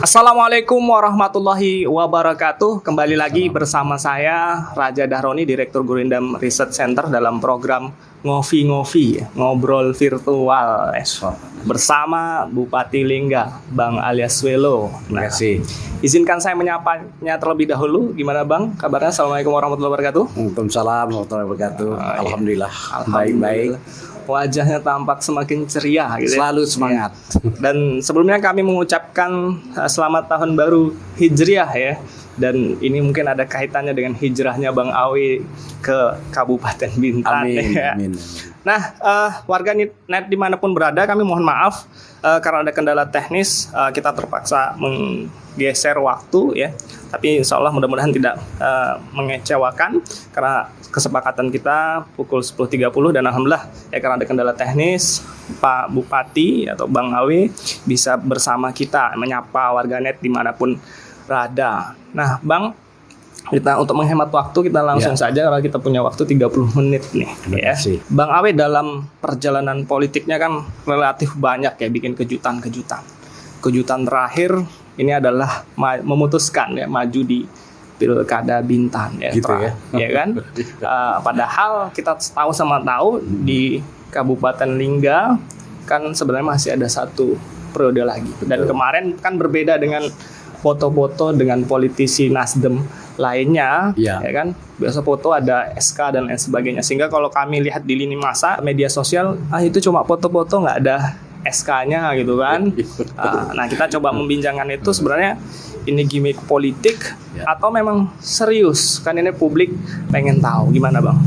Assalamualaikum warahmatullahi wabarakatuh. Kembali lagi bersama saya Raja Dahroni, Direktur Gurindam Research Center dalam program Ngopi-Ngopi, ngobrol virtual bersama Bupati Lingga, Bang Aliaswelo. Terima kasih. Izinkan saya menyapanya terlebih dahulu. Gimana Bang? Kabarnya? Assalamualaikum warahmatullahi wabarakatuh. Waalaikumsalam warahmatullahi wabarakatuh. Alhamdulillah. Baik-baik. Wajahnya tampak semakin ceria gitu ya. Selalu semangat. Dan sebelumnya kami mengucapkan selamat tahun baru Hijriah ya. Dan ini mungkin ada kaitannya dengan hijrahnya Bang Awi ke Kabupaten Bintan. Amin, ya. amin. Nah, warga net dimanapun berada, kami mohon maaf karena ada kendala teknis, kita terpaksa menggeser waktu ya. Tapi insya Allah mudah-mudahan tidak mengecewakan karena kesepakatan kita pukul 10.30 dan alhamdulillah ya karena ada kendala teknis Pak Bupati atau Bang Awi bisa bersama kita menyapa warganet dimanapun berada. Nah Bang, kita untuk menghemat waktu kita langsung saja karena kita punya waktu 30 menit nih ya. Bang Awi dalam perjalanan politiknya kan relatif banyak ya bikin kejutan-kejutan. Kejutan terakhir ini adalah memutuskan ya maju di Pilkada Bintan ya, gitu ya kan. Padahal kita tahu di Kabupaten Lingga kan sebenarnya masih ada satu periode lagi. Dan kemarin kan berbeda dengan foto-foto dengan politisi Nasdem lainnya, ya kan. Biasa foto ada SK dan lain sebagainya. Sehingga kalau kami lihat di lini masa media sosial, itu cuma foto-foto nggak ada SK-nya gitu kan. Nah kita coba membincangkan itu sebenarnya ini gimmick politik atau memang serius kan, ini publik pengen tahu gimana Bang?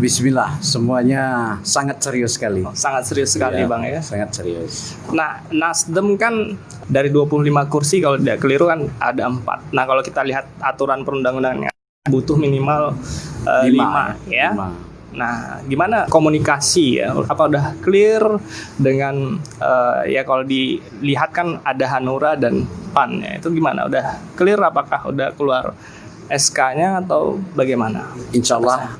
Bismillah, semuanya sangat serius sekali. Sangat serius sekali Bang ya. Sangat serius. Nah Nasdem kan dari 25 kursi kalau tidak keliru kan ada 4. Nah kalau kita lihat aturan perundang-undangannya butuh minimal 5 ya. 5. Nah, gimana komunikasi ya? Apa udah clear dengan ya kalau dilihat kan ada Hanura dan PAN ya. Itu gimana? Udah clear apakah udah keluar SK-nya atau bagaimana? Insya Allah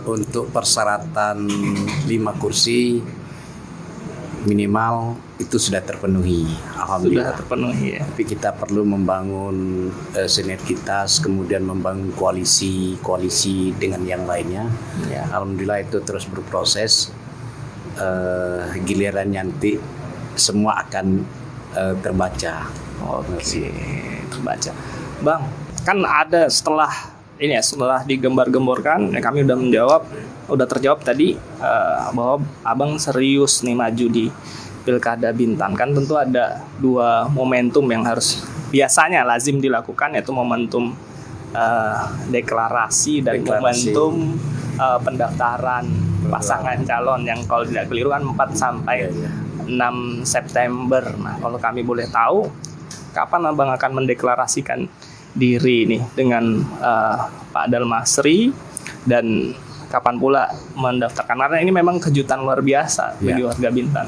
untuk persyaratan 5 kursi minimal itu sudah terpenuhi. Alhamdulillah. Sudah terpenuhi ya. Tapi kita perlu membangun sinergitas, kemudian membangun koalisi dengan yang lainnya. Ya. Alhamdulillah itu terus berproses. Giliran nanti semua akan terbaca. Oke, terbaca. Bang, kan ada setelah digembar-gemborkan, kami udah terjawab tadi bahwa Abang serius nih maju di Pilkada Bintan. Kan tentu ada 2 momentum yang harus biasanya lazim dilakukan, yaitu momentum deklarasi dan momentum pendaftaran pasangan calon yang kalau tidak keliru kan 4 sampai 6 September. Nah, kalau kami boleh tahu kapan Abang akan mendeklarasikan diri nih dengan Pak Dalmasri dan kapan pula mendaftarkan, karena ini memang kejutan luar biasa bagi warga Bintan.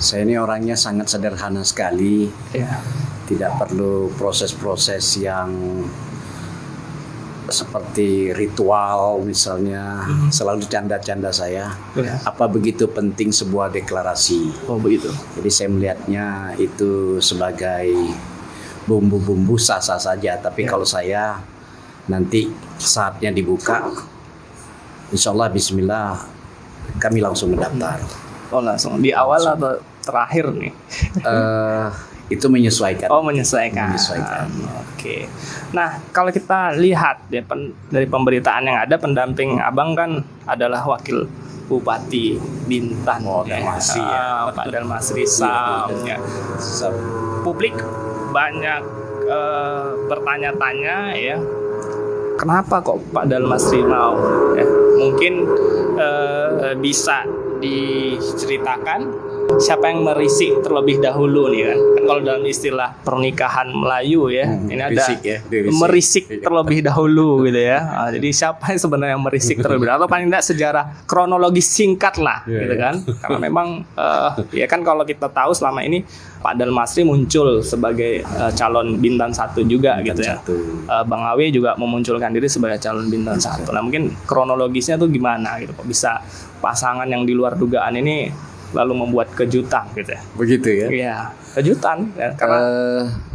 Saya ini orangnya sangat sederhana sekali, tidak perlu proses-proses yang seperti ritual misalnya. Selalu canda-canda saya. Apa begitu penting sebuah deklarasi? Oh begitu. Jadi saya melihatnya itu sebagai bumbu-bumbu sah-sah saja. Tapi kalau saya nanti saatnya dibuka, insya Allah Bismillah kami langsung mendaftar. Oh langsung di awal atau terakhir nih? Itu menyesuaikan. Oh menyesuaikan. Oke. Nah kalau kita lihat ya, dari pemberitaan yang ada, pendamping Abang kan adalah wakil Bupati Bintan. Pak Dalmasri Sam. Publik banyak bertanya-tanya ya, kenapa kok Pak Dalmasri mau ya? Mungkin bisa diceritakan siapa yang merisik terlebih dahulu nih kan kalau dalam istilah pernikahan Melayu ya, ini ada merisik terlebih dahulu gitu ya. Jadi siapa yang sebenarnya merisik terlebih dahulu, atau paling tidak sejarah kronologis singkat lah gitu kan, karena memang ya kan kalau kita tahu selama ini Pak Dalmasri muncul sebagai calon Bintan 1 juga gitu ya. Bang Awi juga memunculkan diri sebagai calon Bintan 1. Nah mungkin kronologisnya tuh gimana gitu kok bisa pasangan yang di luar dugaan ini lalu membuat kejutan gitu ya. Begitu ya. Iya, kejutan ya, karena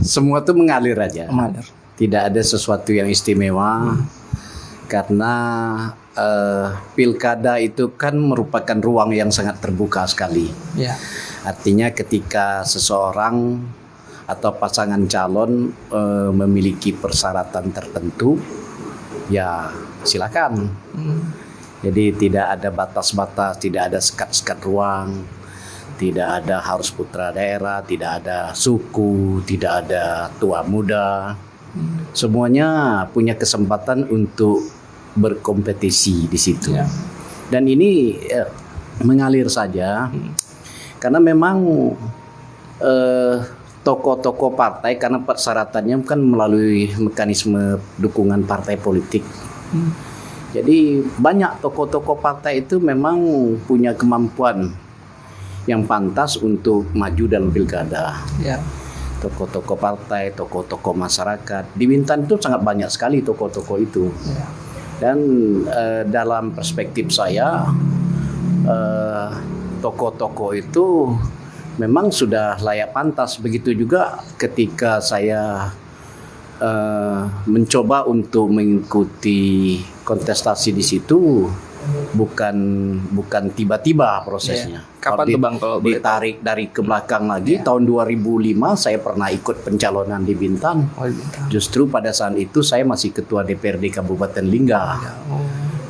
Semua tuh mengalir aja. mengalir. Tidak ada sesuatu yang istimewa karena pilkada itu kan merupakan ruang yang sangat terbuka sekali. Ya. Artinya ketika seseorang atau pasangan calon memiliki persyaratan tertentu, ya silakan. Jadi tidak ada batas-batas, tidak ada sekat-sekat ruang, tidak ada harus putra daerah, tidak ada suku, tidak ada tua muda. Semuanya punya kesempatan untuk berkompetisi di situ. Ya. Dan ini mengalir saja karena memang tokoh-tokoh partai, karena persyaratannya kan melalui mekanisme dukungan partai politik. Jadi banyak tokoh-tokoh partai itu memang punya kemampuan yang pantas untuk maju dalam pilkada. Ya. Tokoh-tokoh partai, tokoh-tokoh masyarakat. Di Bintan itu sangat banyak sekali tokoh-tokoh itu. Ya. Dan dalam perspektif saya, tokoh-tokoh itu memang sudah layak pantas. Begitu juga ketika saya mencoba untuk mengikuti kontestasi di situ, bukan tiba-tiba prosesnya. Kapan tuh Bang kalau boleh ditarik dari ke belakang lagi, tahun 2005 saya pernah ikut pencalonan di Bintan. tahu? Bintan. Justru pada saat itu saya masih ketua DPRD Kabupaten Lingga.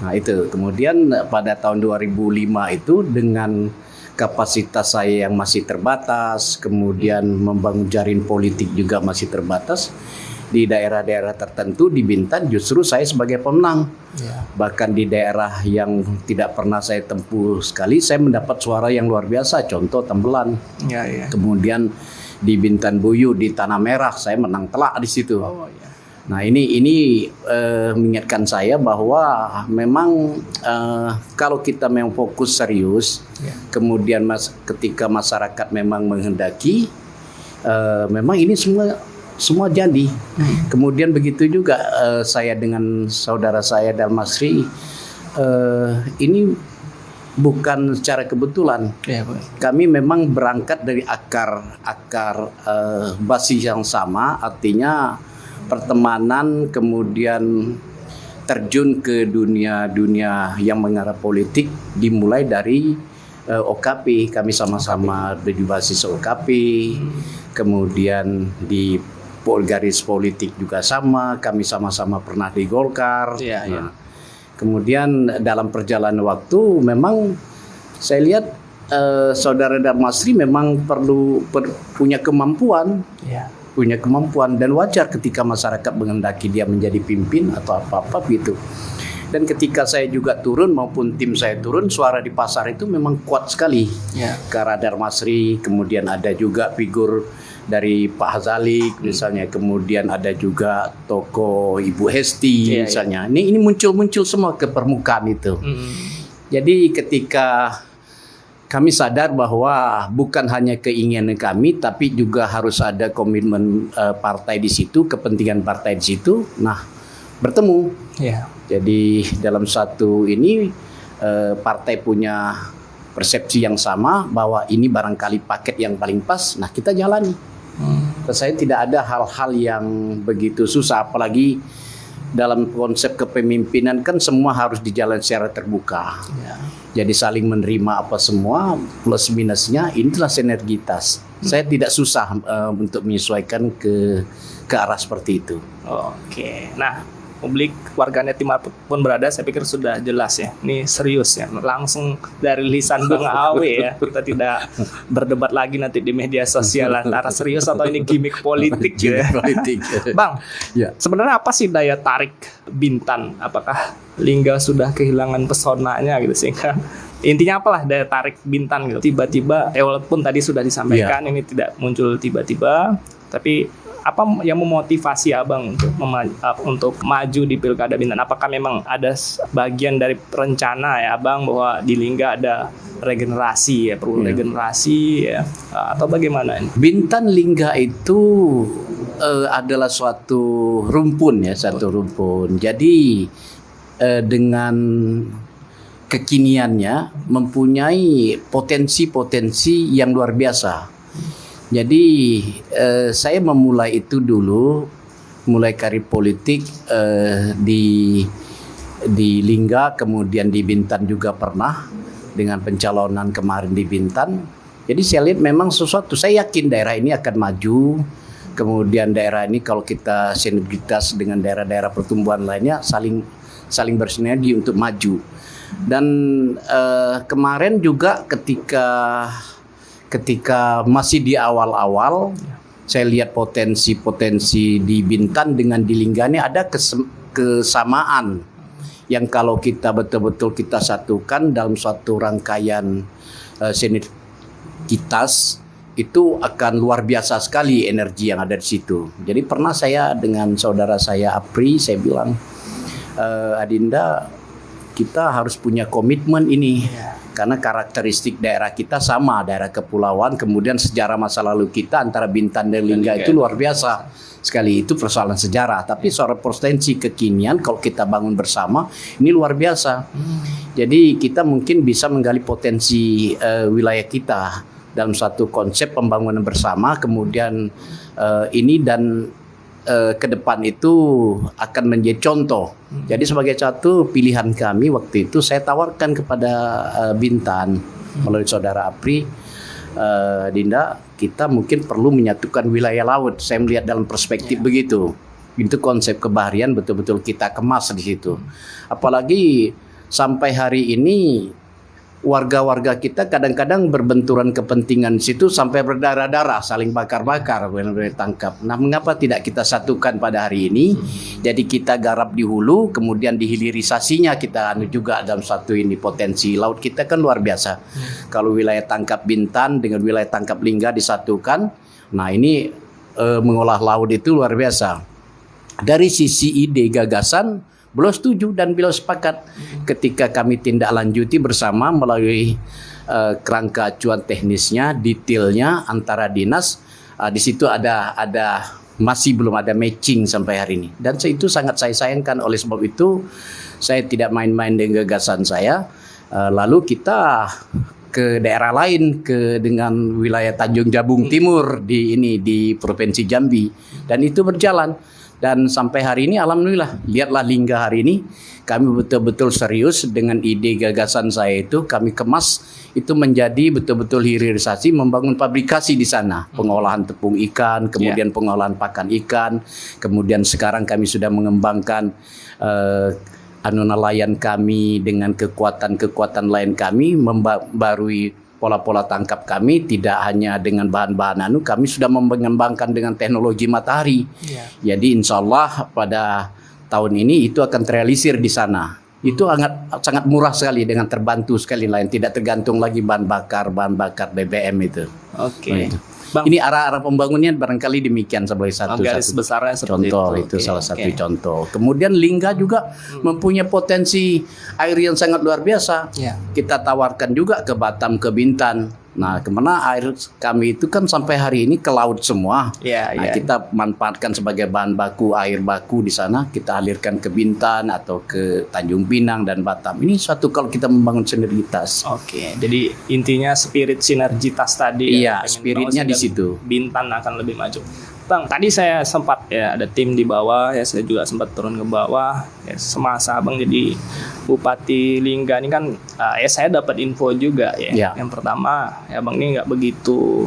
Nah itu kemudian pada tahun 2005 itu dengan kapasitas saya yang masih terbatas, kemudian membangun jaring politik juga masih terbatas, di daerah-daerah tertentu di Bintan justru saya sebagai pemenang. Ya. Bahkan di daerah yang tidak pernah saya tempuh sekali, saya mendapat suara yang luar biasa. Contoh Tembelan. Ya, ya. Kemudian di Bintan Buyu, di Tanah Merah, saya menang telak di situ. Oh, ya. Nah ini mengingatkan saya bahwa memang kalau kita memang fokus serius, Ya. kemudian ketika masyarakat memang menghendaki, memang ini semua jadi. Kemudian begitu juga saya dengan saudara saya Dalmasri, ini bukan secara kebetulan. Ya, Bang. Kami memang berangkat dari akar basis yang sama, artinya pertemanan, kemudian terjun ke dunia yang mengarah politik dimulai dari OKP. Kami sama-sama di basis OKP, kemudian di garis politik juga sama, kami sama-sama pernah di Golkar. Iya, iya. Nah, kemudian dalam perjalanan waktu memang saya lihat saudara Darmasri memang punya kemampuan, dan wajar ketika masyarakat menghendaki dia menjadi pimpin atau apa-apa gitu. Dan ketika saya juga turun maupun tim saya turun, suara di pasar itu memang kuat sekali. Ya. Ke arah Darmasri, kemudian ada juga figur dari Pak Hazalik misalnya, kemudian ada juga tokoh Ibu Hesti misalnya. Ini muncul semua ke permukaan itu. Jadi ketika kami sadar bahwa bukan hanya keinginan kami, tapi juga harus ada komitmen partai di situ, kepentingan partai di situ. Nah, bertemu. Ya. Jadi dalam satu ini partai punya persepsi yang sama bahwa ini barangkali paket yang paling pas. Nah, kita jalani. Saya tidak ada hal-hal yang begitu susah, apalagi dalam konsep kepemimpinan kan semua harus dijalani secara terbuka. Ya. Jadi saling menerima apa semua, plus minusnya, inilah sinergitas. Saya tidak susah untuk menyesuaikan ke arah seperti itu. Oke. Nah, publik warganet dimanapun berada, saya pikir sudah jelas ya. Ini serius ya, langsung dari lisan Bang Awe ya. Kita tidak berdebat lagi nanti di media sosial antara serius atau ini gimmick politik gitu ya. Politik. Bang, Ya. sebenarnya apa sih daya tarik Bintan? Apakah Lingga sudah kehilangan pesonanya gitu sehingga intinya apalah daya tarik Bintan gitu? Tiba-tiba, walaupun tadi sudah disampaikan ini tidak muncul tiba-tiba, tapi apa yang memotivasi Abang untuk maju di Pilkada Bintan? Apakah memang ada bagian dari rencana ya Abang bahwa di Lingga ada regenerasi ya, perlu regenerasi ya, atau bagaimana ini? Bintan Lingga itu adalah suatu rumpun ya, satu rumpun. Jadi dengan kekiniannya mempunyai potensi-potensi yang luar biasa. Jadi saya memulai itu dulu, mulai karir politik di Lingga, kemudian di Bintan juga pernah dengan pencalonan kemarin di Bintan. Jadi saya lihat memang sesuatu, saya yakin daerah ini akan maju. Kemudian daerah ini kalau kita sinergitas dengan daerah-daerah pertumbuhan lainnya saling bersinergi untuk maju. Dan kemarin juga ketika masih di awal-awal, saya lihat potensi-potensi di Bintan dengan di Lingga ini ada kesamaan yang kalau kita betul-betul kita satukan dalam suatu rangkaian sinergitas, itu akan luar biasa sekali energi yang ada di situ. Jadi pernah saya dengan saudara saya Apri, saya bilang, Adinda, kita harus punya komitmen ini. Karena karakteristik daerah kita sama, daerah kepulauan, kemudian sejarah masa lalu kita antara Bintan dan Lingga itu luar biasa sekali. Itu persoalan sejarah, tapi soal potensi kekinian kalau kita bangun bersama ini luar biasa. Jadi kita mungkin bisa menggali potensi wilayah kita dalam satu konsep pembangunan bersama, kemudian ini dan ke depan itu akan menjadi contoh. Jadi sebagai satu pilihan kami waktu itu saya tawarkan kepada Bintan melalui saudara Apri, Dinda, kita mungkin perlu menyatukan wilayah laut. Saya melihat dalam perspektif begitu. Itu konsep kebaharian betul-betul kita kemas di situ. Apalagi sampai hari ini warga-warga kita kadang-kadang berbenturan kepentingan di situ sampai berdarah-darah, saling bakar-bakar, benar-benar tangkap. Nah, mengapa tidak kita satukan pada hari ini? Jadi kita garap di hulu, kemudian di hilirisasinya kita juga dalam satu ini potensi laut kita kan luar biasa. Kalau wilayah tangkap Bintan dengan wilayah tangkap Lingga disatukan, nah ini mengolah laut itu luar biasa. Dari sisi ide gagasan, beliau setuju dan beliau sepakat ketika kami tindak lanjuti bersama melalui kerangka acuan teknisnya, detailnya antara dinas. Di situ ada masih belum ada matching sampai hari ini. Dan itu sangat saya sayangkan. Oleh sebab itu saya tidak main-main dengan gagasan saya. Lalu kita ke daerah lain, dengan wilayah Tanjung Jabung Timur di Provinsi Jambi, dan itu berjalan. Dan sampai hari ini alhamdulillah, lihatlah Lingga hari ini kami betul-betul serius dengan ide gagasan saya itu, kami kemas itu menjadi betul-betul hilirisasi, membangun pabrikasi di sana, pengolahan tepung ikan, kemudian pengolahan pakan ikan, kemudian sekarang kami sudah mengembangkan nelayan kami dengan kekuatan lain kami, membarui pola-pola tangkap kami tidak hanya dengan bahan-bahan kami sudah mengembangkan dengan teknologi matahari. Jadi insya Allah pada tahun ini itu akan terrealisir di sana. Itu sangat murah sekali dengan terbantu sekali lain, tidak tergantung lagi bahan bakar BBM itu. Oke. Bang, ini arah pembangunannya barangkali demikian sebagai satu garis besarnya seperti contoh itu salah satu contoh. Kemudian Lingga juga mempunyai potensi air yang sangat luar biasa. Kita tawarkan juga ke Batam, ke Bintan. Nah, kemana air kami itu kan sampai hari ini ke laut semua. Kita manfaatkan sebagai bahan baku, air baku di sana kita alirkan ke Bintan atau ke Tanjung Pinang dan Batam. Ini suatu kalau kita membangun sinergitas. Jadi intinya spirit sinergitas tadi. Spiritnya di situ. Bintan akan lebih maju. Bang, tadi saya sempat ada tim di bawah, saya juga sempat turun ke bawah. Semasa Abang jadi Bupati Lingga ini kan, saya dapat info juga Yang pertama, Abang ini nggak begitu,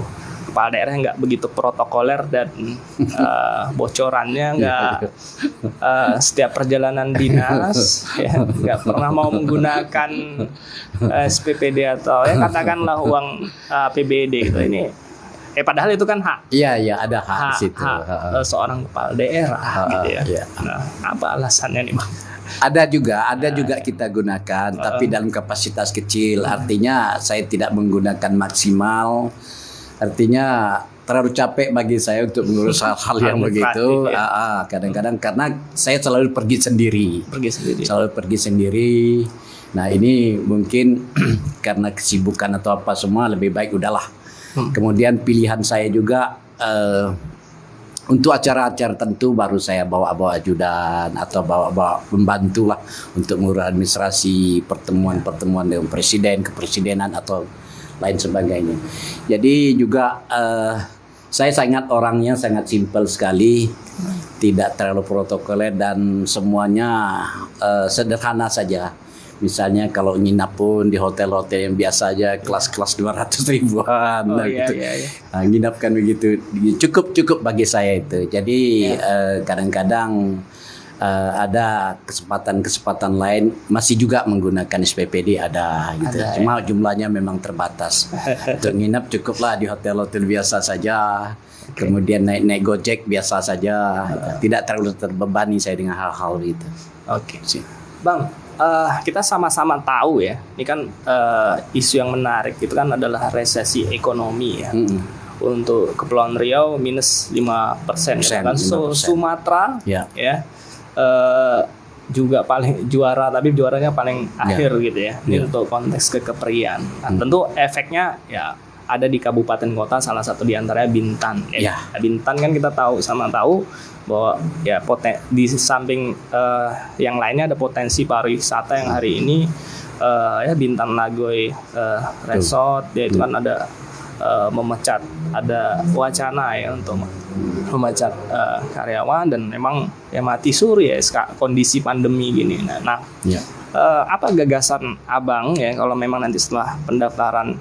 kepala daerah nggak begitu protokoler dan bocorannya nggak setiap perjalanan dinas, nggak pernah mau menggunakan SPPD atau katakanlah uang APBD gitu. Ini padahal itu kan hak. Ada hak di situ. Seorang kepala daerah gitu ya. Nah, apa alasannya nih, Bang? Ada juga kita gunakan, tapi dalam kapasitas kecil. Artinya saya tidak menggunakan maksimal. Artinya terlalu capek bagi saya untuk mengurus hal-hal yang begitu. Kadang-kadang karena saya selalu pergi sendiri. Selalu pergi sendiri. Nah, ini mungkin karena kesibukan atau apa semua lebih baik udahlah. Kemudian pilihan saya juga Untuk acara-acara tentu baru saya bawa-bawa ajudan atau bawa-bawa pembantu lah untuk mengurus administrasi, pertemuan-pertemuan dengan presiden, kepresidenan atau lain sebagainya. Jadi juga saya sangat orangnya sangat simpel sekali, tidak terlalu protokoler dan semuanya sederhana saja. Misalnya kalau nginap pun di hotel-hotel yang biasa aja kelas-kelas 200 ribuan gitu. Nah, nginap kan begitu, cukup bagi saya itu. Jadi kadang-kadang ada kesempatan-kesempatan lain masih juga menggunakan SPPD ada gitu. Cuma jumlahnya memang terbatas. Untuk nginap cukuplah di hotel-hotel biasa saja. Kemudian naik Gojek biasa saja. Tidak terlalu terbebani saya dengan hal-hal itu. Oke. Bang, kita sama-sama tahu ya, ini kan isu yang menarik itu kan adalah resesi ekonomi ya. Untuk Kepulauan Riau minus 5%, ya kan. Sumatera ya juga paling juara, tapi juaranya paling akhir gitu ya. Ini untuk konteks kekeprian. Nah, tentu efeknya ya ada di kabupaten kota, salah satu di antaranya Bintan. Bintan kan kita tahu bahwa ya di samping yang lainnya ada potensi pariwisata yang hari ini ya Bintan Lagoy Resort ya itu kan ada memecat, ada wacana ya untuk memecat karyawan dan memang ya mati suri ya kondisi pandemi gini. Nah, apa gagasan Abang ya kalau memang nanti setelah pendaftaran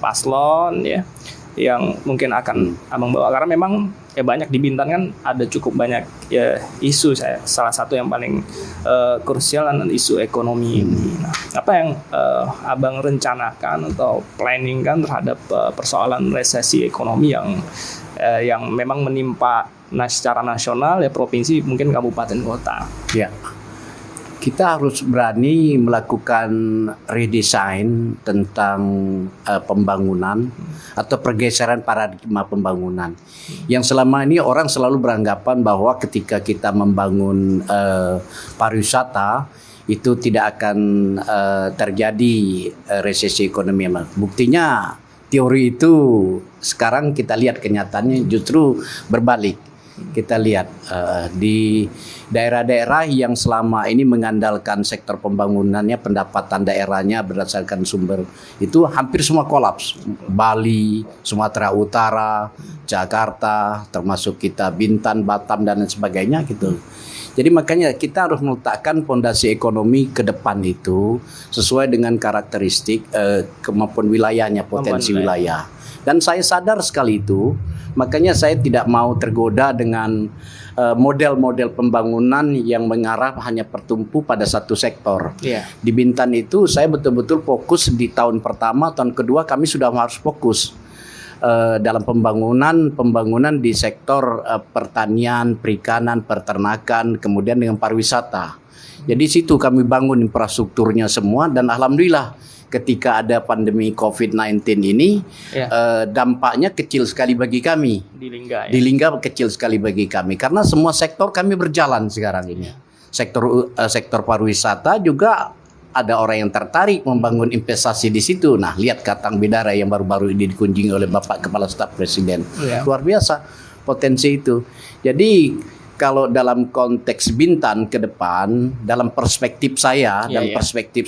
paslon ya yang mungkin akan Abang bawa, karena memang ya banyak di Bintan kan ada cukup banyak ya isu, salah satu yang paling krusial adalah isu ekonomi ini. Nah, apa yang Abang rencanakan atau planning kan terhadap persoalan resesi ekonomi yang memang menimpa secara nasional ya, provinsi mungkin kabupaten kota. Ya. Kita harus berani melakukan redesign tentang pembangunan atau pergeseran paradigma pembangunan. Yang selama ini orang selalu beranggapan bahwa ketika kita membangun pariwisata itu tidak akan terjadi resesi ekonomi. Buktinya teori itu sekarang kita lihat kenyataannya justru berbalik. Kita lihat di daerah-daerah yang selama ini mengandalkan sektor pembangunannya, pendapatan daerahnya berdasarkan sumber itu hampir semua kolaps. Bali, Sumatera Utara, Jakarta, termasuk kita Bintan, Batam dan lain sebagainya gitu. Jadi makanya kita harus meletakkan fondasi ekonomi ke depan itu sesuai dengan karakteristik kemampuan wilayahnya, potensi wilayah. Dan saya sadar sekali itu, makanya saya tidak mau tergoda dengan model-model pembangunan yang mengarah hanya tertumpu pada satu sektor. Di Bintan itu saya betul-betul fokus di tahun pertama, tahun kedua kami sudah harus fokus dalam pembangunan di sektor pertanian, perikanan, peternakan, kemudian dengan pariwisata. Jadi situ kami bangun infrastrukturnya semua dan alhamdulillah ketika ada pandemi COVID-19 ini dampaknya kecil sekali bagi kami. Di Lingga kecil sekali bagi kami karena semua sektor kami berjalan sekarang ini. Sektor pariwisata juga ada orang yang tertarik membangun investasi di situ. Nah, lihat Katang Bidara yang baru-baru ini dikunjungi oleh Bapak Kepala Staf Presiden. Luar biasa potensi itu. Jadi kalau dalam konteks Bintan ke depan, dalam perspektif saya,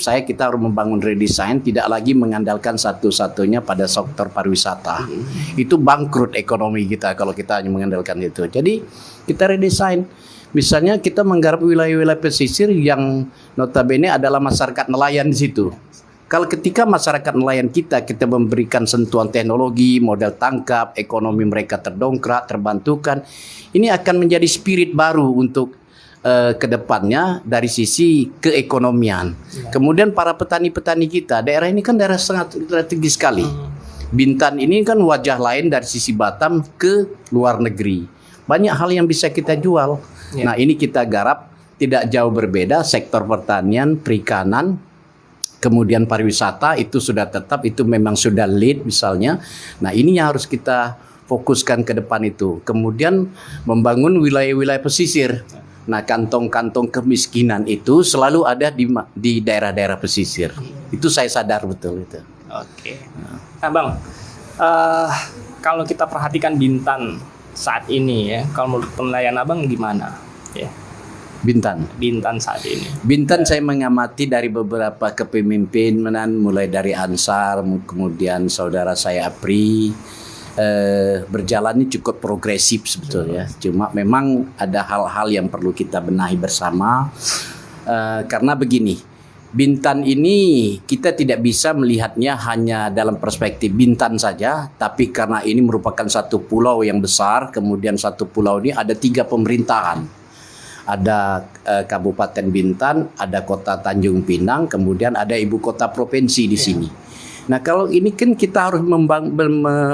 kita harus membangun redesign, tidak lagi mengandalkan satu-satunya pada sektor pariwisata. Itu bangkrut ekonomi kita kalau kita hanya mengandalkan itu. Jadi kita redesign. Misalnya kita menggarap wilayah-wilayah pesisir yang notabene adalah masyarakat nelayan di situ. Kalau ketika masyarakat nelayan kita memberikan sentuhan teknologi, model tangkap, ekonomi mereka terdongkrak, terbantukan, ini akan menjadi spirit baru untuk kedepannya dari sisi keekonomian. Kemudian para petani-petani kita, daerah ini kan daerah sangat strategis sekali. Bintan ini kan wajah lain dari sisi Batam ke luar negeri. Banyak hal yang bisa kita jual. Nah, ini kita garap tidak jauh berbeda, sektor pertanian, perikanan, kemudian pariwisata itu sudah tetap, itu memang sudah lead misalnya. Nah, ini yang harus kita fokuskan ke depan itu. Kemudian membangun wilayah-wilayah pesisir. Nah, kantong-kantong kemiskinan itu selalu ada di daerah-daerah pesisir. Itu saya sadar betul itu. Oke. Nah, Bang, kalau kita perhatikan Bintan saat ini ya. Kalau menurut penilaian Abang gimana? Ya, Bintan saat ini. Bintan saya mengamati dari beberapa kepemimpinan mulai dari Ansar, kemudian saudara saya Apri, berjalannya cukup progresif sebetulnya. Cuma memang ada hal-hal yang perlu kita benahi bersama, karena begini, Bintan ini kita tidak bisa melihatnya hanya dalam perspektif Bintan saja, tapi karena ini merupakan satu pulau yang besar, kemudian satu pulau ini ada 3 pemerintahan. Ada Kabupaten Bintan, ada Kota Tanjung Pinang, kemudian ada ibu kota provinsi di sini. Nah, kalau ini kan kita harus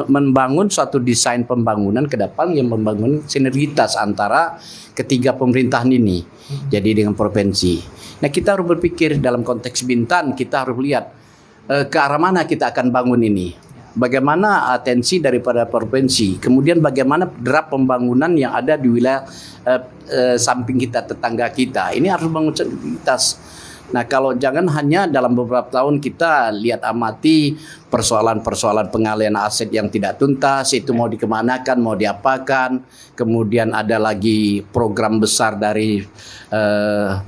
membangun suatu desain pembangunan ke depan yang membangun sinergitas antara ketiga pemerintahan ini. Jadi dengan provinsi. Nah, kita harus berpikir dalam konteks Bintan, kita harus lihat ke arah mana kita akan bangun ini. Bagaimana atensi daripada provinsi, kemudian bagaimana draft pembangunan yang ada di wilayah samping kita, tetangga kita. Ini harus bangun sinergitas. Nah, kalau jangan hanya dalam beberapa tahun kita lihat amati persoalan-persoalan pengalihan aset yang tidak tuntas, itu mau dikemanakan, mau diapakan. Kemudian ada lagi program besar dari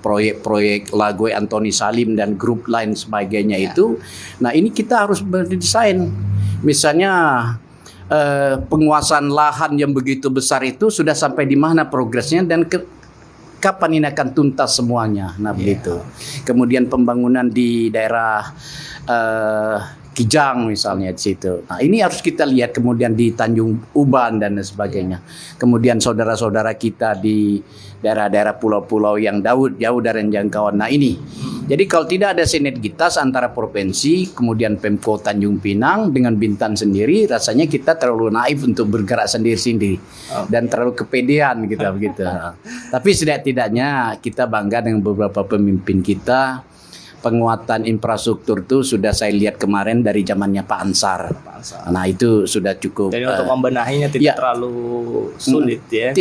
proyek-proyek Lagoy Antoni Salim dan grup lain sebagainya itu. Nah, ini kita harus berdesain. Misalnya penguasaan lahan yang begitu besar itu sudah sampai di mana progresnya dan kapan ini akan tuntas semuanya. Nah, begitu. Kemudian pembangunan di daerah Kijang misalnya di situ. Nah, ini harus kita lihat, kemudian di Tanjung Uban dan sebagainya. Kemudian saudara-saudara kita di daerah-daerah pulau-pulau yang jauh dari jangkauan. Nah, ini. Jadi kalau tidak ada sinergitas antara provinsi, kemudian Pemko Tanjung Pinang dengan Bintan sendiri, rasanya kita terlalu naif untuk bergerak sendiri-sendiri dan terlalu kepedean gitu begitu. Tapi setidak-tidaknya kita bangga dengan beberapa pemimpin kita. Penguatan infrastruktur itu sudah saya lihat kemarin dari zamannya Pak Ansar. Nah, itu sudah cukup. Jadi untuk membenahinya tidak terlalu sulit ya.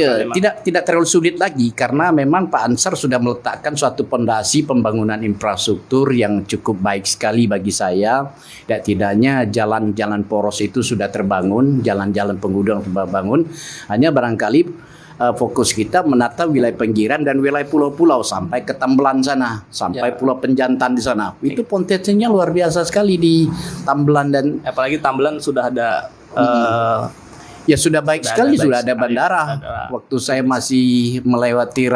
Tidak terlalu sulit lagi karena memang Pak Ansar sudah meletakkan suatu fondasi pembangunan infrastruktur yang cukup baik sekali bagi saya. Tidaknya jalan-jalan poros itu sudah terbangun, jalan-jalan penghubung terbangun. Hanya barangkali fokus kita menata wilayah pinggiran dan wilayah pulau-pulau sampai ke Tambelan sana, sampai Pulau Penjantan di sana. Itu potensinya luar biasa sekali di Tambelan, dan apalagi Tambelan sudah ada ya sudah baik sekali, sudah ada bandara. Waktu saya masih melewati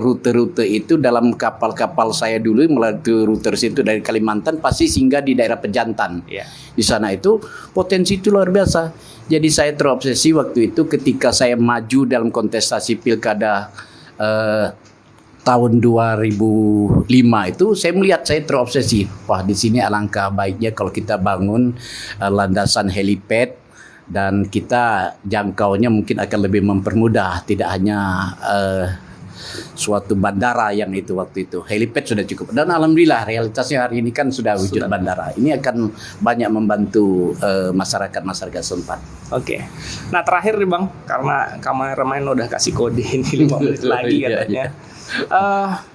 rute-rute itu dalam kapal-kapal saya dulu, melewati rute situ dari Kalimantan pasti singgah di daerah Penjantan. Di sana itu potensi itu luar biasa. Jadi saya terobsesi waktu itu ketika saya maju dalam kontestasi pilkada tahun 2005 itu, saya melihat, saya terobsesi. Wah, di sini alangkah baiknya kalau kita bangun landasan helipad dan kita jangkaunya mungkin akan lebih mempermudah, tidak hanya suatu bandara yang itu waktu itu. Helipad sudah cukup. Dan alhamdulillah realitasnya hari ini kan sudah wujud bandara. Ini akan banyak membantu masyarakat setempat. Oke. Nah, terakhir nih Bang, karena kameramen udah kasih kode ini 5 menit lagi katanya.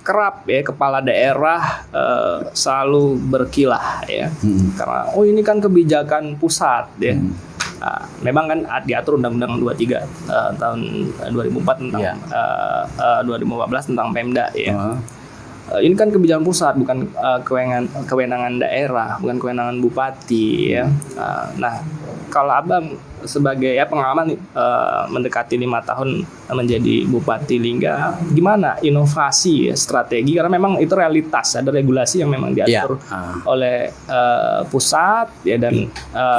Kerap ya kepala daerah selalu berkilah ya. Karena ini kan kebijakan pusat ya. Memang kan diatur Undang-Undang 23 tahun 2004 tentang 2014 tentang Pemda ya. Ini kan kebijakan pusat, bukan kewenangan daerah, bukan kewenangan bupati ya. Nah, kalau Abang sebagai pengalaman mendekati 5 tahun menjadi Bupati Lingga, gimana inovasi strategi, karena memang itu realitas, ada regulasi yang memang diatur oleh pusat ya, dan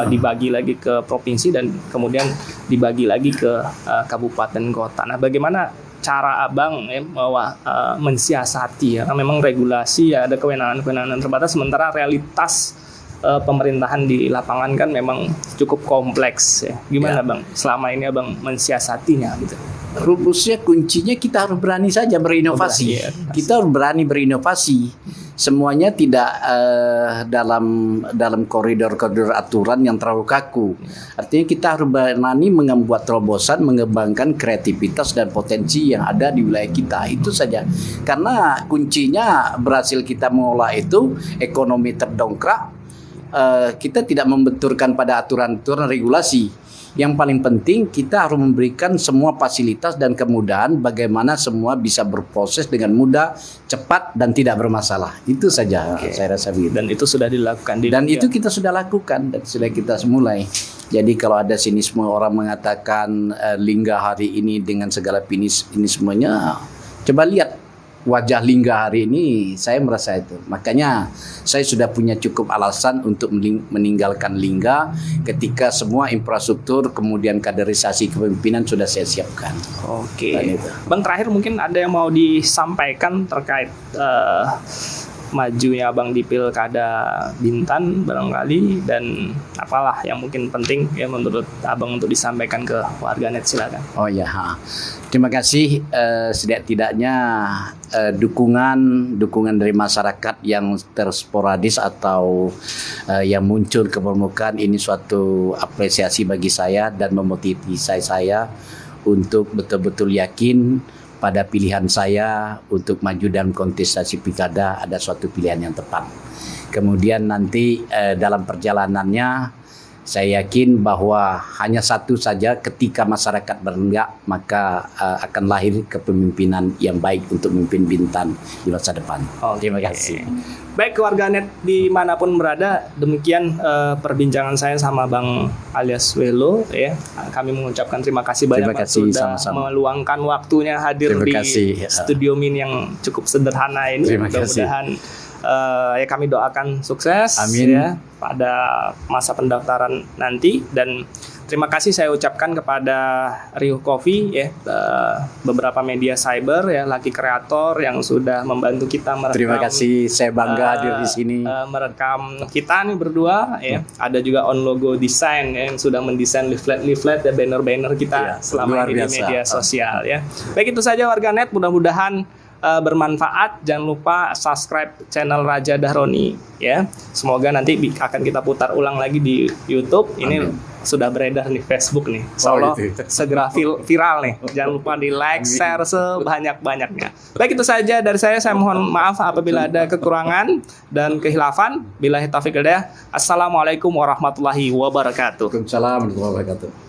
dibagi lagi ke provinsi dan kemudian dibagi lagi ke kabupaten kota. Nah, bagaimana cara Abang bahwa mensiasati ya, memang regulasi ya, ada kewenangan terbatas, sementara realitas pemerintahan di lapangan kan memang cukup kompleks ya. Gimana Bang selama ini Abang mensiasatinya gitu? Rumusnya, kuncinya kita harus berani saja berinovasi. Kita harus berani berinovasi. Semuanya tidak dalam koridor-koridor aturan yang terlalu kaku. Artinya kita harus berani membuat terobosan, mengembangkan kreativitas dan potensi yang ada di wilayah kita. Itu saja. Karena kuncinya berhasil kita mengolah itu, ekonomi terdongkrak. Kita tidak membenturkan pada aturan-aturan regulasi. Yang paling penting kita harus memberikan semua fasilitas dan kemudahan bagaimana semua bisa berproses dengan mudah, cepat dan tidak bermasalah. Itu saja saya rasa begitu. Dan itu sudah dilakukan Dan itu kita sudah lakukan dan sudah kita mulai. Jadi kalau ada sinisme orang mengatakan Lingga hari ini dengan segala sinismenya, coba lihat wajah Lingga hari ini, saya merasa itu. Makanya saya sudah punya cukup alasan untuk meninggalkan Lingga ketika semua infrastruktur kemudian kaderisasi kepemimpinan sudah saya siapkan. Oke. Bang, terakhir mungkin ada yang mau disampaikan terkait majunya Abang di Pilkada Bintan barangkali, dan apalah yang mungkin penting ya menurut Abang untuk disampaikan ke warganet, silakan. Oh ya, terima kasih. Setidak-tidaknya dukungan dari masyarakat yang tersporadis atau yang muncul ke permukaan ini suatu apresiasi bagi saya dan memotivasi saya untuk betul-betul yakin pada pilihan saya untuk maju dalam kontestasi pilkada ada suatu pilihan yang tepat. Kemudian nanti dalam perjalanannya saya yakin bahwa hanya satu saja, ketika masyarakat berenggak maka akan lahir kepemimpinan yang baik untuk memimpin Bintan di masa depan. Terima kasih. Baik warganet dimanapun berada, demikian perbincangan saya sama Bang alias Welo ya. Kami mengucapkan terima kasih banyak sudah meluangkan waktunya hadir di studio Min yang cukup sederhana ini. Mudah-mudahan ya kami doakan sukses. Amin. Ya pada masa pendaftaran nanti, dan terima kasih saya ucapkan kepada Riuh Coffee ya, beberapa media cyber ya, Lucky Kreator yang sudah membantu kita merekam. Terima kasih, saya bangga hadir di sini. Merekam kita nih berdua ya. Ada juga On Logo Design ya, yang sudah mendesain leaflet dan banner-banner kita selama ini di media sosial ya. Baik, itu saja warganet, mudah-mudahan bermanfaat. Jangan lupa subscribe channel Raja Dahroni ya. Semoga nanti akan kita putar ulang lagi di YouTube. Ini sudah beredar nih Facebook nih. Insyaallah segera viral nih. Jangan lupa di like, share sebanyak-banyaknya. Baik, itu saja dari saya. Saya mohon maaf apabila ada kekurangan dan kehilafan. Billahi taufiq wal hidayah. Assalamualaikum warahmatullahi wabarakatuh. Waalaikumsalam warahmatullahi wabarakatuh.